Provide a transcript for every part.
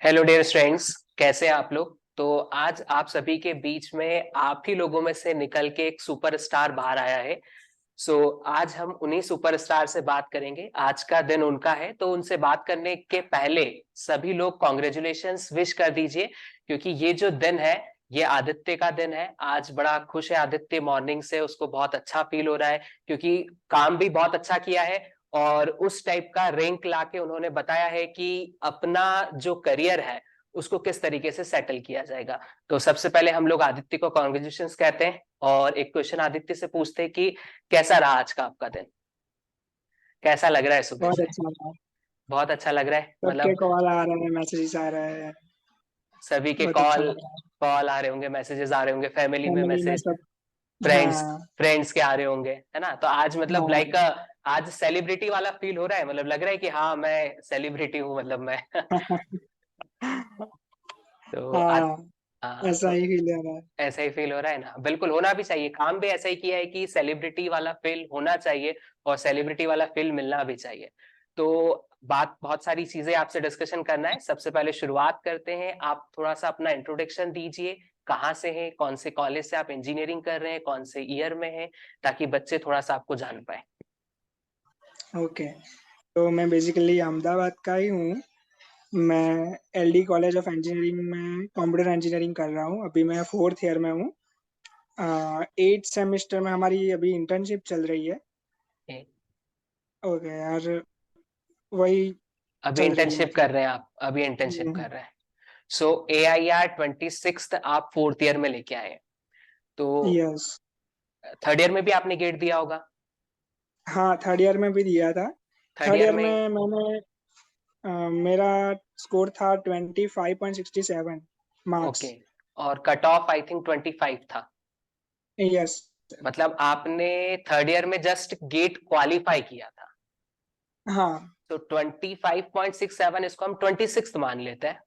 Hello dear friends, कैसे हैं आप लोग। तो आज आप सभी के बीच में आप ही लोगों में से निकल के एक सुपरस्टार बाहर आया है। आज हम उन्हीं सुपरस्टार से बात करेंगे। आज का दिन उनका है, तो उनसे बात करने के पहले सभी लोग कॉन्ग्रेचुलेशंस विश कर दीजिए, क्योंकि ये जो दिन है ये आदित्य का दिन है। आज बड़ा खुश है आदित्य, मॉर्निंग से उसको बहुत अच्छा फील हो रहा है, क्योंकि काम भी बहुत अच्छा किया है और उस टाइप का रैंक लाके उन्होंने बताया है कि अपना जो करियर है उसको किस तरीके से सेटल किया जाएगा। तो सबसे पहले हम लोग आदित्य को कॉन्ग्रेचुलेशंस कहते हैं और एक क्वेश्चन आदित्य से पूछते हैं कि कैसा रहा आज का आपका दिन, कैसा लग रहा है सुबह बहुत से। अच्छा लगा। बहुत अच्छा लग रहा है, सबके मतलब कॉल आ रहे हैं, मैसेजेस आ रहे हैं। सभी के बहुत अच्छा कॉल लग रहा है। कॉल आ रहे होंगे, मैसेजेस आ रहे होंगे, फैमिली में फैमिली में मैसेज, सब। फ्रेंड्स हाँ। फ्रेंड्स के आ रहे होंगे, है ना। तो आज मतलब हाँ। लाइक आज सेलिब्रिटी वाला फील हो रहा है, मतलब लग रहा है कि हाँ मैं सेलिब्रिटी हूँ, मतलब मैं तो आज हाँ। ऐसा तो ही फील हो रहा है। ऐसा ही फील हो रहा है ना। बिल्कुल होना भी चाहिए, काम भी ऐसा ही किया है कि सेलिब्रिटी वाला फील होना चाहिए और सेलिब्रिटी वाला फील मिलना भी चाहिए। तो बात बहुत सारी चीजें आपसे डिस्कशन करना है। सबसे पहले शुरुआत करते हैं, आप थोड़ा सा अपना इंट्रोडक्शन दीजिए। कहाँ से हैं, कौन से कॉलेज से आप इंजीनियरिंग कर रहे हैं, कौन से ईयर में हैं, ताकि बच्चे थोड़ा सा आपको जान पाए। ओके। तो मैं बेसिकली अहमदाबाद का ही हूँ। मैं एलडी कॉलेज ऑफ इंजीनियरिंग में कंप्यूटर इंजीनियरिंग कर रहा हूँ। अभी मैं फोर्थ ईयर में हूँ। 8th सेमेस्टर में हमारी अभी इंटर्नशिप चल रही है। ए, ओके यार। वही अभी चल रही है इंटर्नशिप मतलब। कर रहे हैं आप, अभी इंटर्नशिप हम्म। कर रहे हैं। सो AIR 26 आप फोर्थ ईयर में लेके आए हैं। तो यस। थर्ड ईयर में भी आपने गेट दिया होगा। हाँ, थर्ड ईयर में भी दिया था। थर्ड थर्ड ईयर ईयर में में मैंने मेरा स्कोर था 25.67 मार्क्स। ओके, और कट ऑफ आई थिंक 25 था। यस। मतलब आपने थर्ड ईयर में जस्ट गेट क्वालिफाई किया था। हाँ। तो 25.67, इसको हम 26 मान लेते हैं।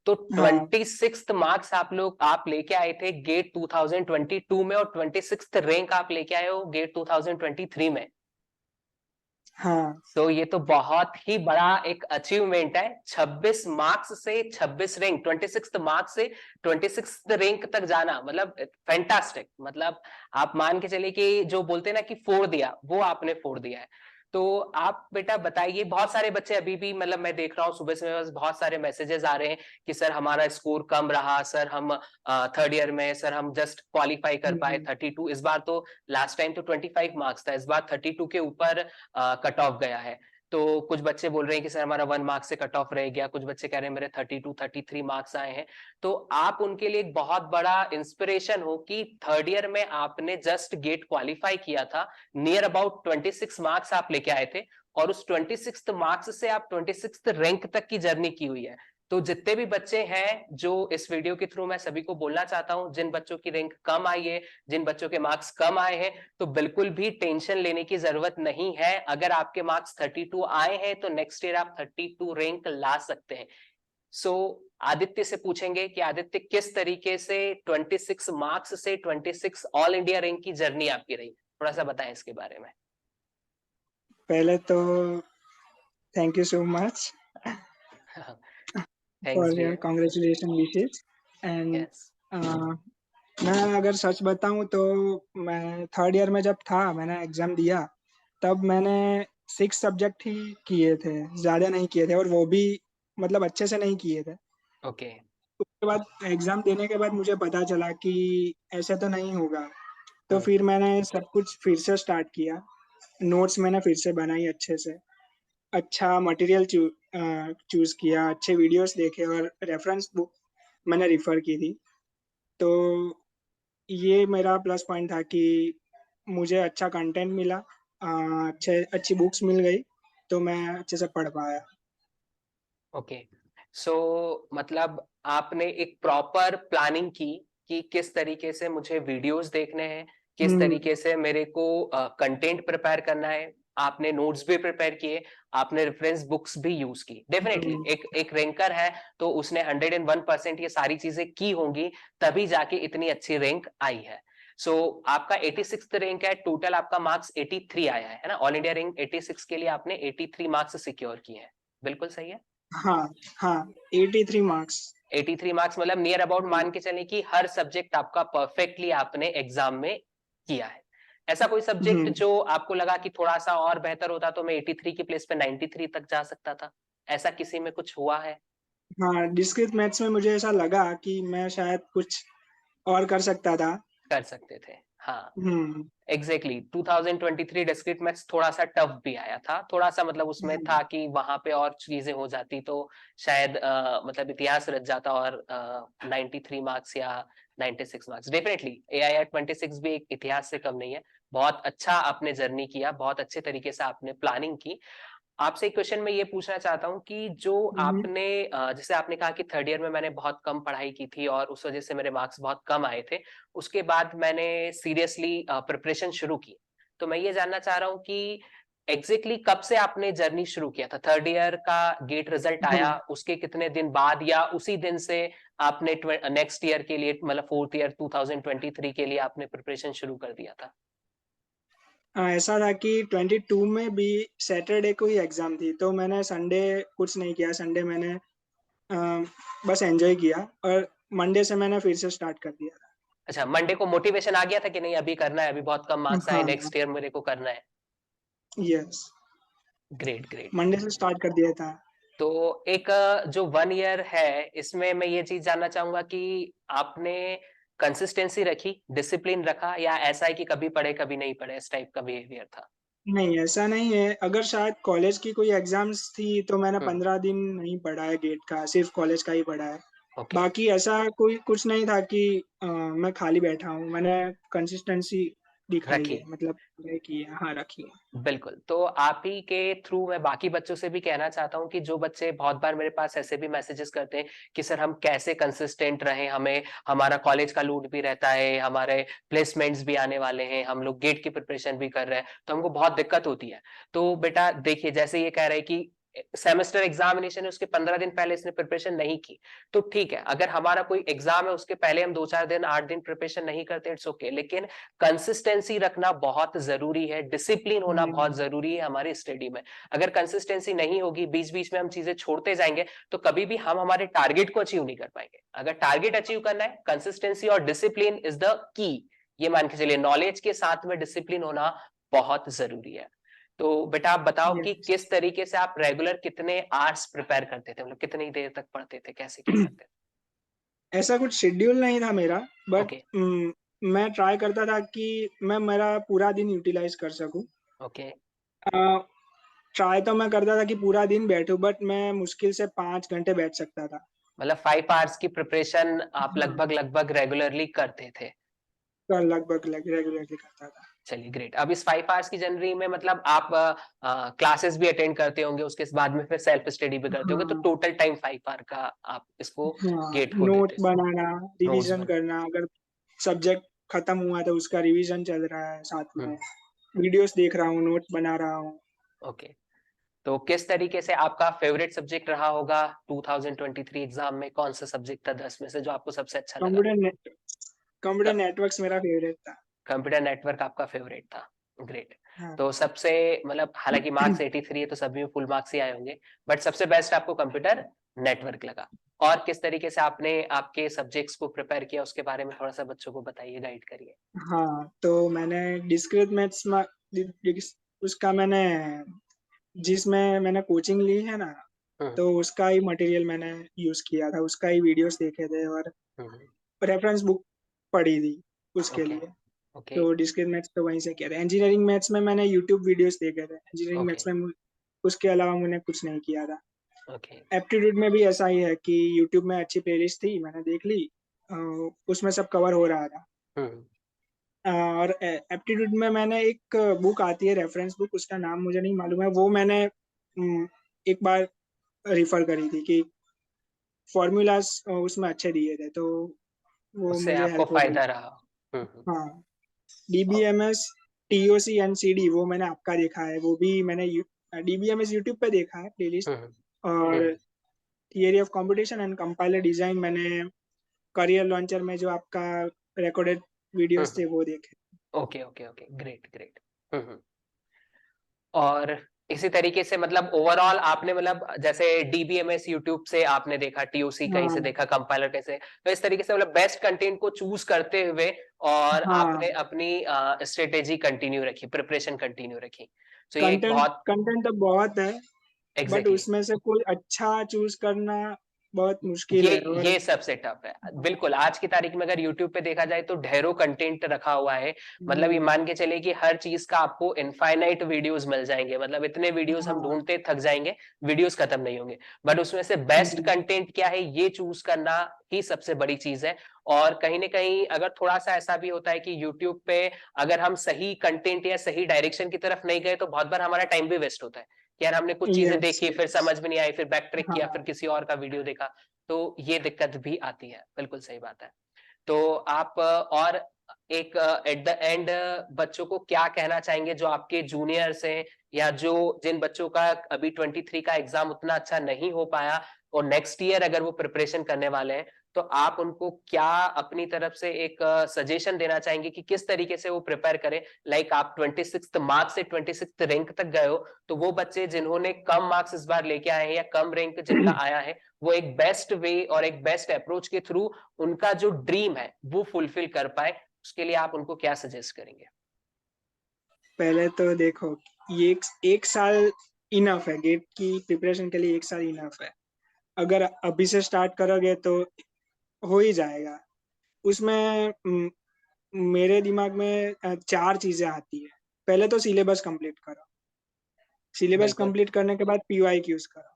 तो हाँ। 26 मार्क्स आप लेके आए थे गेट 2022 में, और 26 रैंक आप लेके आए हो गेट 2023 में। हाँ। तो ये तो बहुत ही बड़ा एक अचीवमेंट है। 26 मार्क्स से 26 रैंक, 26 मार्क्स से 26 रैंक तक जाना, मतलब फैंटास्टिक। मतलब आप मान के चलिए कि जो बोलते हैं ना कि फोड़ दिया, वो आपने फोड़ दिया है। तो आप बेटा बताइए, बहुत सारे बच्चे अभी भी, मतलब मैं देख रहा हूँ सुबह से मेरे पास बहुत सारे मैसेजेस आ रहे हैं कि सर हमारा स्कोर कम रहा, सर हम थर्ड ईयर में, सर हम जस्ट क्वालिफाई कर पाए हम्म। 32 इस बार। तो लास्ट टाइम तो 25 मार्क्स था, इस बार 32 के ऊपर कट ऑफ गया है। तो कुछ बच्चे बोल रहे हैं कि सर हमारा 1 मार्क्स से कट ऑफ रह गया, कुछ बच्चे कह रहे हैं मेरे 32 33 मार्क्स आए हैं। तो आप उनके लिए एक बहुत बड़ा इंस्पिरेशन हो कि थर्ड ईयर में आपने जस्ट गेट क्वालिफाई किया था, नियर अबाउट 26 मार्क्स आप लेके आए थे, और उस 26 मार्क्स से आप 26 रैंक तक की जर्नी की हुई है। तो जितने भी बच्चे हैं, जो इस वीडियो के थ्रू मैं सभी को बोलना चाहता हूं, जिन बच्चों की रैंक कम आई है, जिन बच्चों के मार्क्स कम आए हैं, तो बिल्कुल भी टेंशन लेने की जरूरत नहीं है। अगर आपके मार्क्स 32 आए हैं तो नेक्स्ट ईयर आप 32 रैंक ला सकते हैं। आदित्य से पूछेंगे कि आदित्य किस तरीके से 26 मार्क्स से 26 ऑल इंडिया रैंक की जर्नी आपकी रही, थोड़ा सा बताएं इसके बारे में। पहले तो thank you so much thanks for your भैया। Congratulation wishes. And yes. मैं अगर सच बताऊं तो मैं थर्ड ईयर में जब था मैंने एग्जाम दिया। तब मैंने 6 सब्जेक्ट ही किए थे, ज़्यादा नहीं किए थे, और वो भी मतलब अच्छे से नहीं किए थे। ओके। उसके बाद एग्जाम देने के बाद मुझे पता चला कि ऐसे तो नहीं होगा। तो हम्म। फिर मैंने सब कुछ फिर से स्टार्ट किया। नोट्स मैंने फिर से बनाई अच्छे से। अच्छा मटेरियल चूज किया, अच्छे वीडियोस देखे और रेफरेंस बुक मैंने रिफर की थी। तो ये मेरा प्लस पॉइंट था कि मुझे अच्छा कंटेंट मिला। अच्छी बुक्स मिल गई। तो मैं अच्छे से पढ़ पाया। ओके। मतलब आपने एक प्रॉपर प्लानिंग की कि किस तरीके से मुझे वीडियोस देखने हैं, किस हम्म। तरीके से मेरे को कंटेंट प्रिपेयर करना है। आपने नोट्स भी प्रिपेयर किए, आपने रेफरेंस बुक्स भी यूज की। डेफिनेटली हम्म। एक एक रैंकर है तो उसने 101% ये सारी चीजें की होंगी, तभी जाके इतनी अच्छी रैंक आई है। आपका 86 रैंक है, टोटल आपका मार्क्स 83 आया है ना। ऑल इंडिया रैंक 86 के लिए आपने 83 मार्क्स सिक्योर किए हैं, बिल्कुल सही है। हाँ, हाँ, 83 मार्क्स। 83 मार्क्स मतलब नियर अबाउट जी। मान के चलें कि हर सब्जेक्ट आपका परफेक्टली आपने एग्जाम में किया है। ऐसा कोई सब्जेक्ट हुँ। जो आपको लगा कि थोड़ा-सा और बेहतर होता तो मैं 83 की प्लेस पे 93 तक जा सकता था? ऐसा किसी में कुछ हुआ है? हाँ, डिस्क्रीट मैथ्स में मुझे ऐसा लगा कि मैं शायद कुछ और कर सकता था। कर सकते थे। हाँ। हुँ, एग्जैक्टली 2023 डिस्क्रीट मैथ्स थोड़ा-सा टफ भी आया था। थोड़ा-सा मतलब उसमें हुँ, था कि वहाँ पे और चीज़ें हो जाती तो शायद मतलब इतिहास रच जाता और 93 मार्क्स या 96 मार्क्स। डेफिनिटली एआईआर 26 भी एक इतिहास से कम नहीं है। बहुत अच्छा आपने जर्नी किया, बहुत अच्छे तरीके से आपने प्लानिंग की। आपसे एक क्वेश्चन मैं ये पूछना चाहता हूँ कि जो हुँ, आपने जैसे आपने कहा कि थर्ड ईयर में मैंने बहुत कम पढ़ाई की थी और उस वजह से मेरे मार्क्स बहुत कम आए थे। उसके बाद मैंने सीरियसली प्रिपरेशन शुरू की। तो मैं ये जानना चाह रहा हूँ कि एग्ज़ैक्टली कब से आपने जर्नी शुरू किया था? थर्ड ईयर का गेट रिज़ल्ट हाँ। आया, उसके कितने दिन बाद या उसी दिन से आपने नेक्स्ट ईयर के लिए मतलब फोर्थ ईयर 2023 के लिए आपने प्रिपरेशन शुरू कर दिया था? ऐसा था कि 22 में भी सैटरडे को ही एग्ज़ाम थी, तो मैंने संडे कुछ नहीं किया, संडे मैंने अ, बस एन्जॉय किया और मंडे से मैंने फिर से स्टार्ट कर दिया था। अच्छा, मंडे को मोटिवेशन आ गया था कि नहीं अभी करना है, अभी बहुत कम मार्क्स आए, हाँ, नेक्स्ट ईयर मेरे को करना है। Yes, great, great. मंडे से स्टार्ट कर दिया था। तो एक जो 1 ईयर है, इसमें मैं ये चीज़ जानना चाहूँगा कि आपने कंसिस्टेंसी रखी, डिसिप्लिन रखा या ऐसा है कि कभी पढ़े, कभी नहीं पढ़े, इस टाइप का बिहेवियर था? नहीं, ऐसा नहीं है, अगर शायद कॉलेज की कोई एग्ज़ाम्स थी, तो मैंने हुँ, 15 दिन नहीं पढ़ा है गेट का, सिर्फ़ कॉलेज का ही पढ़ा है। ओके। बाकी ऐसा कोई कुछ नहीं था कि मैं खाली बैठा हूँ, मैंने कंसिस्टेंसी दिखाई रखी। है, मतलब ये की है, हाँ, रखी है। बिल्कुल, तो आप ही के थ्रू मैं बाकी बच्चों से भी कहना चाहता हूँ कि जो बच्चे बहुत बार मेरे पास ऐसे भी मैसेजेस करते हैं कि सर हम कैसे कंसिस्टेंट रहें, हमें हमारा कॉलेज का लोड भी रहता है, हमारे प्लेसमेंट्स भी आने वाले हैं, हम लोग गेट की प्रिपरेशन भी कर रहे हैं, तो हमको बहुत दिक्कत होती है। तो बेटा देखिए जैसे ये कह रहे हैं कि सेमेस्टर एग्जामिनेशन है उसके 15 दिन पहले इसने प्रिपरेशन नहीं की, तो ठीक है, अगर हमारा कोई एग्जाम है उसके पहले हम 2-4 दिन, 8 दिन प्रिपरेशन नहीं करते इट्स ओके लेकिन कंसिस्टेंसी रखना बहुत जरूरी है, डिसिप्लिन होना बहुत हुँ, जरूरी है हमारी स्टडी में। अगर कंसिस्टेंसी नहीं होगी, बीच-बीच में हम चीजें छोड़ते जाएंगे, तो कभी भी हम हमारे टारगेट को अचीव नहीं कर पाएंगे। अगर टारगेट अचीव करना है, कंसिस्टेंसी और डिसिप्लिन इज द की। ये मान के चलिए नॉलेज के साथ में डिसिप्लिन होना बहुत जरूरी है। तो बेटा आप बताओ कि यस। किस तरीके से आप रेगुलर कितने आवर्स प्रिपेयर करते थे, मतलब कितनी देर तक पढ़ते थे, कैसे क्या करते थे? ऐसा कुछ शेड्यूल नहीं था मेरा, बट ओके। मैं ट्राई करता था कि मैं मेरा पूरा दिन यूटिलाइज़ कर सकूँ। ओके। अ, ट्राई तो मैं करता था कि पूरा दिन बैठूँ, बट मैं मुश्किल से 5 घंटे बैठ सकता था। मतलब 5 आवर्स की प्रिपरेशन आप हाँ, लगभग रेगुलरली करते थे। तो लगभग रेगुलरली करता था। चलिए ग्रेट। अब इस 5 आवर्स की जर्नी में मतलब आप क्लासेस भी अटेंड करते होंगे, उसके बाद में फिर सेल्फ स्टडी भी करते होंगे, तो हाँ, टोटल टाइम 5 आवर का आप इसको हाँ, गेट को नोट देते हैं। बनाना, नोट्स रिवीज़न बना। करना, अगर सब्जेक्ट खत्म हुआ तो उसका रिवीज़न चल रहा है साथ हुँ, में, वीडियोज़ देख रहा हूँ, नोट्स बना रहा हूँ। ओके। तो किस तरीके से आपका फेवरेट सब्जेक्ट रहा होगा 2023 एग्ज़ाम में, कौन-सा सब्जेक्ट था 10 में से जो आपको सबसे अच्छा लगा? कंप्यूटर ने क कंप्यूटर नेटवर्क्स मेरा फ़ेवरेट था। कंप्यूटर नेटवर्क आपका फेवरेट था। ग्रेट। हाँ। तो सबसे मतलब हालाँकि मार्क्स 83 है तो सभी में फुल मार्क्स ही आए होंगे, बट सबसे बेस्ट आपको कंप्यूटर नेटवर्क लगा। और किस तरीके से आपने आपके सब्जेक्ट्स को प्रिपेयर किया उसके बारे में थोड़ा-सा बच्चों को बताइए, गाइड करिए? हाँ, तो मैंने डिस्क्रीट मैथ्स में डि डिस उसका मैंने जिसमें मैंने कोचिंग ली है ना, हुँ, हुँ। तो उसका ही मटेरियल मैंने यूज़ किया था, उसका ही वीडियोज़ देखे थे और हुँ, हुँ। रेफ़रेंस बुक पढ़ी थी उसके ओके, लिए। ओके, तो डिस्क्रीट मैथ्स तो वहीं से किया था। इंजीनियरिंग मैथ्स में मैंने यूट्यूब वीडियोज़ देखे थे। इंजीनियरिंग ओके, मैथ्स में मु उसके अलावा मैंने कुछ नहीं किया था। ओके। एप्टीट्यूड में भी ऐसा ही है कि यूट्यूब में अच्छी प्लेलिस्ट थी, मैंने देख ली अ, उसमें सब कवर हो रहा था। हुँ, हुँ। और एप्टीट्यूड में मैंने एक बुक आती है रेफ़रेंस बुक, उसका नाम मुझे नहीं मालूम है, वो मैंने एक बार रेफ़र करी थी कि फ़ॉर्मूलाज़ उसमें अच्छे दिए थे, तो वो उससे मुझे आपको हेल्प हो गई। फ़ायदा रहा। हुँ, हुँ। हाँ, औ डीबीएमएस, टीओसी, एनसीडी वो मैंने आपका देखा है, वो भी मैंने डीबीएमएस यूट्यूब पे देखा है प्लेलिस्ट हुँ, हुँ। और हुँ, theory of computation and compiler design मैंने करियर लॉन्चर में जो आपका रिकॉर्डेड हुँ, वीडियोज़ थे हुँ। वो देखे। Okay, okay, okay. Great, great. हुँ, हुँ। और इसी तरीके से मतलब ओवरऑल आपने मतलब जैसे डीबीएमएस यूट्यूब से आपने देखा, टीओसी कहीं से हाँ, देखा, कंपाइलर कैसे, तो इस तरीके से मतलब बेस्ट कंटेंट को चूज करते हुए और हाँ, आपने अपनी स्ट्रेटेजी कंटिन्यू रखी, प्रिपरेशन कंटिन्यू रखी। तो ये एक कंटेंट बहुत कंटेंट तो बहुत है, बट एग्जैक्टली उसमें से कोई अच्छा चूज़ करना बहुत मुश्किल ये है और ये सबसे टफ है। बिल्कुल, आज की तारीख में अगर यूट्यूब पे देखा जाए तो ढेरों कंटेंट रखा हुआ है। मतलब ये हुँ, मान के चलिए कि हर चीज़ का आपको इनफाइनाइट वीडियोज़ मिल जाएँगे। मतलब इतने वीडियोज़ हम हाँ, ढूँढते थक जाएँगे, वीडियोज़ खत्म नहीं होंगे। बट उसमें से बेस्ट हुँ, कंटेंट क्या है, ये चूज़ करना ही सबसे बड़ी चीज़ है। और कहीं न कहीं अगर थोड़ा-सा ऐसा भी होता है कि यूट्यूब पे अगर हम सही कंटेंट या सही डायरेक्शन की तरफ नहीं गए, तो बहुत बार हमारा टाइम भी वेस्ट होता है। कि यार हमने कुछ चीज़ें यस, देखी, फिर यस, समझ में नहीं आई, फिर बैक ट्रैक किया, फिर हाँ, किसी और का वीडियो देखा। तो ये दिक्कत भी आती है, बिल्कुल सही बात है। तो आप और एक एट द एंड बच्चों को क्या कहना चाहेंगे जो आपके जूनियर्स हैं या जो जिन बच्चों का अभी 23 का एग्ज़ाम उतना अच्छा नहीं हो पाया और नेक्स्ट ईयर अगर वो प्रिपरेशन करने वाले हैं, तो आप उनको क्या अपनी तरफ से एक सजेशन देना चाहेंगे कि किस तरीके से वो प्रिपेयर करें? लाइक आप 26th मार्क से 26th रैंक तक गए हो, तो वो बच्चे जिन्होंने कम मार्क्स इस बार लेके आए हैं या कम रैंक जिनका आया है, वो एक बेस्ट वे और एक बेस्ट अप्रोच के थ्रू उनका जो ड्रीम है वो फुलफिल कर पाए, उसके लिए आप उनको क्या सजेस्ट करेंगे? पहले तो देखो, ये 1 साल इनफ है, गेट की प्रिपरेशन के लिए 1 साल इनफ है। अगर अभी से स्टार्ट करोगे तो हो ही जाएगा। उसमें मेरे दिमाग में 4 चीज़ें आती हैं। पहले तो सिलेबस कंप्लीट करो। सिलेबस बिल्कुल, कंप्लीट करने के बाद पीवाईक्यूज़ करो।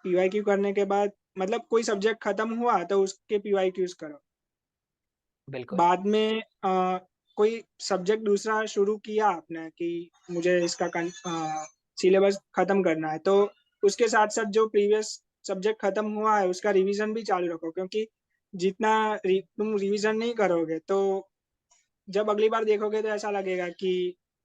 पीवाईक्यू करने के बाद मतलब कोई सब्जेक्ट खत्म हुआ तो उसके पीवाईक्यूज़ करो। बिल्कुल, बाद में कोई सब्जेक्ट दूसरा शुरू किया आपने कि मुझे इसका सिलेबस खत्म करना है, तो उसके साथ-साथ जो प्रीवियस सब्जेक्ट खत्म हुआ है, उसका रिवीज़न भी चालू रखो क्योंकि जितना तुम रिवीज़न नहीं करोगे, तो जब अगली बार देखोगे तो ऐसा लगेगा कि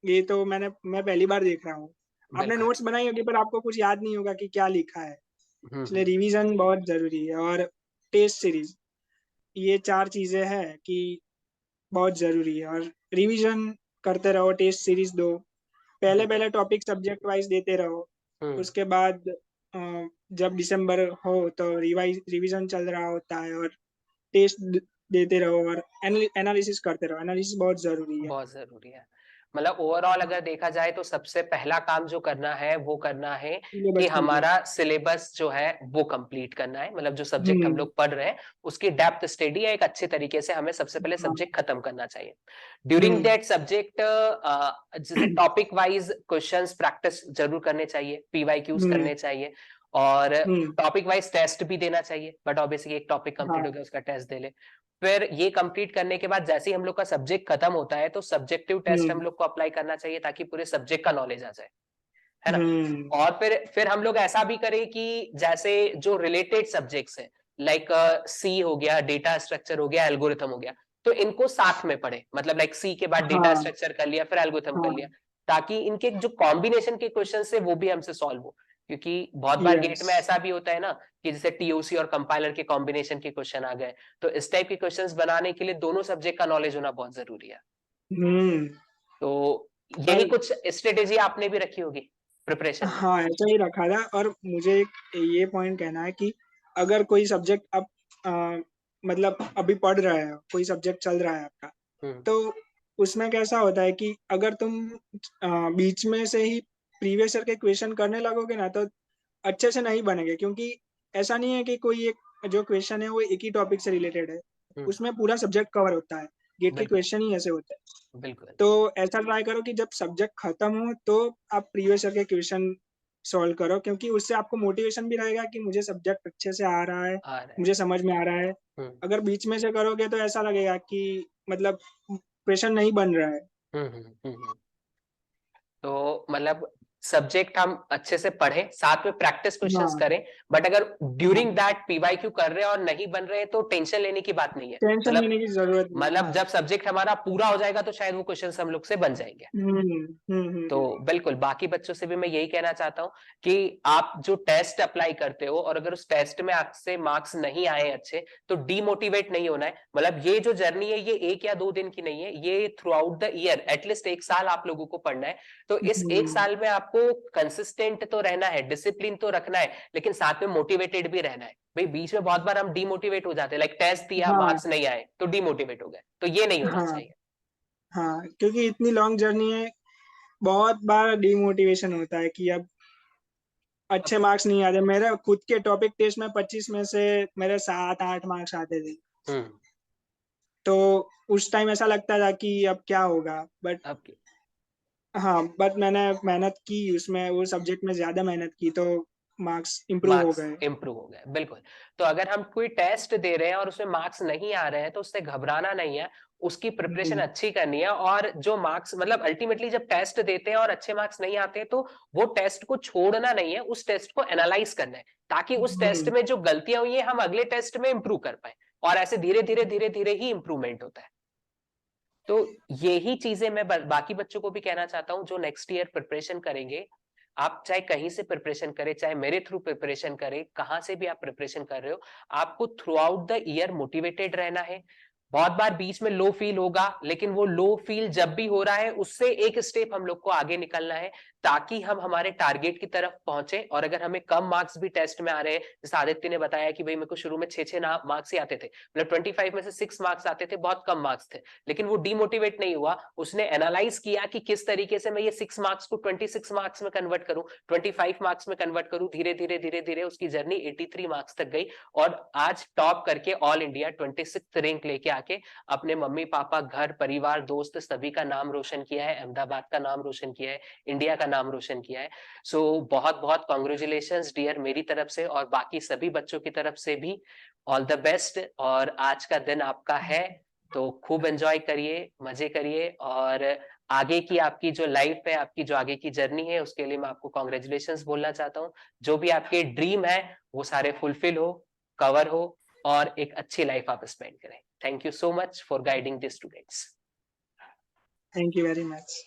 ये तो मैं पहली बार देख रहा हूँ। आपने बिल्कुल। नोट्स बनाई होगी पर आपको कुछ याद नहीं होगा कि क्या लिखा है, हुँ, इसलिए हुँ। रिवीज़न बहुत ज़रूरी है और टेस्ट सीरीज़, ये 4 चीज़ें हैं कि बहुत ज़रूरी है और रिवीज़न करते रहो, टेस्ट सीरीज़ दो। बिल्कुल। पहले-पहले टॉपिक सब्जेक्ट वाइज़ देते रहो, हुँ, उसके बाद जब दिसंबर हो तो रिवीज़न चल रहा होता है और टेस्ट देते रहो और एनालिसिस करते रहो, एनालिसिस बहुत ज़रूरी है। बहुत ज़रूरी है। मतलब ओवरऑल अगर देखा जाए तो सबसे पहला काम जो करना है, वो करना है कि सिलेबस कंप्लीट। हमारा सिलेबस जो है वो कंप्लीट करना है। मतलब जो सब्जेक्ट हम हुँ, लोग पढ़ रहे हैं, उसकी डेप्थ स्टडी या एक अच्छे तरीके से हमें सबसे पहले हाँ, सब्जेक्ट खत्म करना चाहिए। ड्यूरिंग हुँ, दैट सब्जेक्ट जैसे टॉपिक वाइज़ क्वेश्चन्स प्रैक्टिस ज़रूर करने चाहिए, पीवाईक्यूज़ हुँ, करने चाहिए और हुँ, टॉपिक वाइज़ टेस्ट भी देना चाहिए। बट ऑब्वियसली एक टॉपिक कंप्लीट हाँ, हो गया, उसका टेस्ट दे लें। फिर ये कंप्लीट करने के बाद जैसे ही हम लोग का सब्जेक्ट खत्म होता है, तो सब्जेक्टिव टेस्ट हम हुँ, लोग को अप्लाई करना चाहिए ताकि पूरे सब्जेक्ट का नॉलेज आ जाए, है ना? हुँ, और फिर हम लोग ऐसा भी करें कि जैसे जो रिलेटेड सब्जेक्ट्स हैं, लाइक सी हो गया, डेटा स्ट्रक्चर हो गया, एल्गोरिथम हो गया, तो इनको साथ में पढ़ें। मतलब लाइक सी के बाद डेटा हाँ, स्ट्रक्चर कर लिया, फिर एल्गोरिथम कर लिया, हाँ, ताकि इनके जो कॉम्बिनेशन के क्वेश्चंस है, वो भी हमसे सॉल्व हो। क्योंकि बहुत बार गेट यस, में ऐसा भी होता है ना कि जैसे टीओसी और कंपाइलर के कॉम्बिनेशन के क्वेश्चन आ गए, तो इस टाइप के क्वेश्चंस बनाने के लिए दोनों सब्जेक्ट का नॉलेज होना बहुत ज़रूरी है। हुँ, तो यही और कुछ स्ट्रेटेजी आपने भी रखी होगी प्रिपरेशन में? हाँ, ऐसा ही रखा था और मुझे एक ये पॉइंट कहना है कि अगर कोई सब्जेक्ट अब मतलब अभी पढ़ रहे हो, कोई सब्जेक्ट चल रहा है आपका, हुँ, तो उसमें कैसा होता है कि अगर तुम बीच में से ही प्रीवियस ईयर के क्वेश्चन करने लगोगे ना, तो अच्छे से नहीं बनेंगे क्योंकि ऐसा नहीं है कि कोई एक जो क्वेश्चन है, वो एक ही टॉपिक से रिलेटेड है। हुँ, उसमें पूरा सब्जेक्ट कवर होता है। गेट के बिल्कुल, क्वेश्चन ही ऐसे होते हैं। बिल्कुल, तो ऐसा ट्राई करो कि जब सब्जेक्ट खत्म हो तो आप प्रीवियस ईयर के क्वेश्चन सॉल्व करो क्योंकि उससे आपको मोटिवेशन भी रहेगा कि मुझे सब्जेक्ट अच्छे से आ रहा है, आ रहा है। मुझे समझ में आ रहा है। हुँ, अगर बीच में से करोगे तो ऐसा लगेगा कि मतलब क्वेश्चन नहीं बन रहा है। हुँ, हुँ, हुँ, हुँ। तो मतलब सब्जेक्ट हम अच्छे से पढ़ें, साथ में प्रैक्टिस क्वेश्चंस हाँ, करें, बट अगर ड्यूरिंग हाँ, दैट पीवाईक्यू कर रहे हैं और नहीं बन रहे हैं, तो टेंशन लेने की बात नहीं है। टेंशन मतलब लेने की ज़रूरत नहीं है। मतलब हाँ। जब सब्जेक्ट हमारा पूरा हो जाएगा, तो शायद वो क्वेश्चंस हम लोग से बन जाएँगे। हुँ, हुँ, हुँ, तो हुँ। बिल्कुल, बाकी बच्चों से भी मैं यही कहना चाहता हूँ कि आप जो टेस्ट अप्लाई करते हो और अगर उस टेस्ट में आपसे मार्क्स नहीं आए अच्छे, तो डीमोटिवेट नहीं होना है। मतलब ये जो जर्नी है, ये 1 या 2 दिन की नहीं है, ये through out the year at least 1 साल आप लोगों को पढ़ना है। तो इस 1 हुँ, साल में आप आपको कंसिस्टेंट तो रहना है, डिसिप्लिन तो रखना है, लेकिन साथ में मोटिवेटेड भी रहना है। भाई बीच में बहुत बार हम डिमोटिवेट हो जाते हैं, लाइक टेस्ट दिया हाँ मार्क्स नहीं आए तो डिमोटिवेट हो गए, तो ये नहीं होना हाँ चाहिए। हाँ, क्योंकि इतनी लॉन्ग जर्नी है, बहुत बार डिमोटिवेशन होता है कि अब अच्छे मार्क्स नहीं आते। मेरे खुद के टॉपिक टेस्ट में 25 में से मेरे 7-8 मार्क्स आते थे। हम्म। तो उस टाइम ऐसा लगता था कि अब क्या होगा? बट अब हाँ, बट मैंने मेहनत की उसमें, वो सब्जेक्ट में ज़्यादा मेहनत की, तो मार्क्स इम्प्रूव हो मार्क्स गए। इंप्रूव हो गए, बिल्कुल। तो अगर हम कोई टेस्ट दे रहे हैं और उसमें मार्क्स नहीं आ रहे हैं तो उससे घबराना नहीं है, उसकी प्रिपरेशन हुँ, अच्छी करनी है। और जो मार्क्स मतलब अल्टीमेटली जब टेस्ट देते हैं और अच्छे मार्क्स नहीं आते हैं, तो वो टेस्ट को छोड़ना नहीं है, उस टेस्ट को एनालाइज करना है, ताकि उस टेस्ट हुँ, में जो गलतियां हुई है हम अगले टेस्ट में इंप्रूव कर पाए। और ऐसे धीरे धीरे धीरे धीरे ही इंप्रूवमेंट होता है। तो यही चीजें मैं बाकी बच्चों को भी कहना चाहता हूं जो नेक्स्ट ईयर प्रिपरेशन करेंगे। आप चाहे कहीं से प्रिपरेशन करें, चाहे मेरे थ्रू प्रिपरेशन करें, कहां से भी आप प्रिपरेशन कर रहे हो, आपको through out the year motivated रहना है। बहुत बार बीच में लो फील होगा, लेकिन वो लो फील जब भी हो रहा है उससे एक स्टेप हम लोग को आगे निकलना है, ताकि हम हमारे टारगेट की तरफ पहुंचे। और अगर हमें कम मार्क्स भी टेस्ट में आ रहे हैं, जैसे आदित्य ने बताया कि भाई मेरे को शुरू में 6-6 मार्क्स ही आते थे, मतलब 25 में से 6 मार्क्स आते थे, बहुत कम मार्क्स थे, लेकिन वो डिमोटिवेट नहीं हुआ। उसने एनालाइज किया कि किस तरीके से मैं ये 6 मार्क्स को 26 मार्क्स में कन्वर्ट करूं, 25 मार्क्स में कन्वर्ट करूं। धीरे धीरे धीरे धीरे उसकी जर्नी 83 मार्क्स तक गई, और आज टॉप करके ऑल इंडिया 26 रैंक लेके आके अपने मम्मी पापा, घर परिवार, दोस्त सभी का नाम रोशन किया है, अहमदाबाद का नाम रोशन किया है, इंडिया का नाम रोशन किया है। सो बहुत बहुत कॉन्ग्रेचुलेशंस डियर, मेरी तरफ से और बाकी सभी बच्चों की तरफ से भी ऑल द बेस्ट। और आज का दिन आपका है, तो खूब एंजॉय करिए, मजे करिए, और आगे की आपकी जो लाइफ है, आपकी जो आगे की जर्नी है, उसके लिए मैं आपको कॉन्ग्रेचुलेशंस बोलना चाहता हूँ। जो भी आपके ड्रीम है वो सारे फुलफिल हो, कवर हो, और एक अच्छी लाइफ आप स्पेंड करें। Thank you so much for guiding the students. Thank you very much.